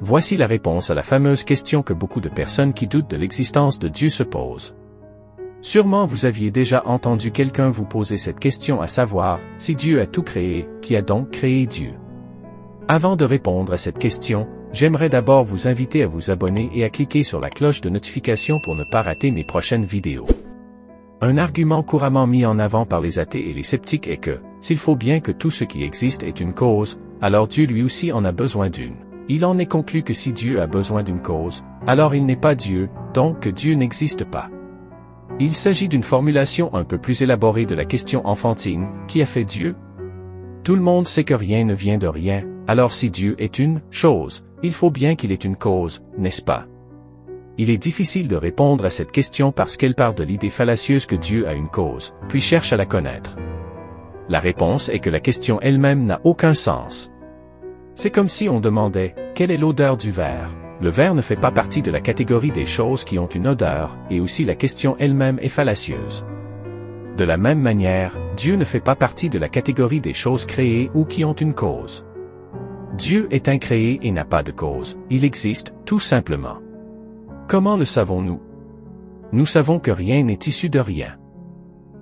Voici la réponse à la fameuse question que beaucoup de personnes qui doutent de l'existence de Dieu se posent. Sûrement vous aviez déjà entendu quelqu'un vous poser cette question, à savoir, si Dieu a tout créé, qui a donc créé Dieu? Avant de répondre à cette question, j'aimerais d'abord vous inviter à vous abonner et à cliquer sur la cloche de notification pour ne pas rater mes prochaines vidéos. Un argument couramment mis en avant par les athées et les sceptiques est que, s'il faut bien que tout ce qui existe ait une cause, alors Dieu lui aussi en a besoin d'une. Il en est conclu que si Dieu a besoin d'une cause, alors il n'est pas Dieu, donc que Dieu n'existe pas. Il s'agit d'une formulation un peu plus élaborée de la question enfantine, qui a fait Dieu? Tout le monde sait que rien ne vient de rien, alors si Dieu est une chose, il faut bien qu'il ait une cause, n'est-ce pas? Il est difficile de répondre à cette question parce qu'elle part de l'idée fallacieuse que Dieu a une cause, puis cherche à la connaître. La réponse est que la question elle-même n'a aucun sens. C'est comme si on demandait, quelle est l'odeur du verre? Le verre ne fait pas partie de la catégorie des choses qui ont une odeur, et aussi la question elle-même est fallacieuse. De la même manière, Dieu ne fait pas partie de la catégorie des choses créées ou qui ont une cause. Dieu est incréé et n'a pas de cause, il existe, tout simplement. Comment le savons-nous? Nous savons que rien n'est issu de rien.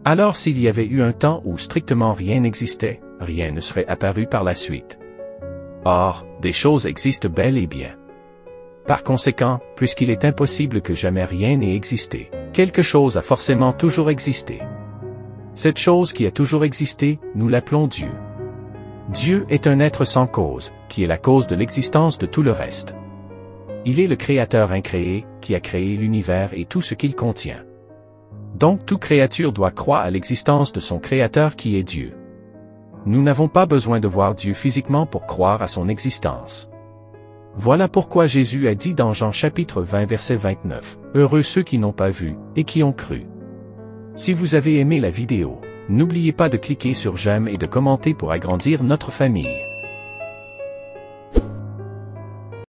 Alors s'il y avait eu un temps où strictement rien n'existait, rien ne serait apparu par la suite. Or, des choses existent bel et bien. Par conséquent, puisqu'il est impossible que jamais rien n'ait existé, quelque chose a forcément toujours existé. Cette chose qui a toujours existé, nous l'appelons Dieu. Dieu est un être sans cause, qui est la cause de l'existence de tout le reste. Il est le créateur incréé, qui a créé l'univers et tout ce qu'il contient. Donc toute créature doit croire à l'existence de son créateur qui est Dieu. Nous n'avons pas besoin de voir Dieu physiquement pour croire à son existence. Voilà pourquoi Jésus a dit dans Jean chapitre 20 verset 29, « Heureux ceux qui n'ont pas vu, et qui ont cru. » Si vous avez aimé la vidéo, n'oubliez pas de cliquer sur j'aime et de commenter pour agrandir notre famille.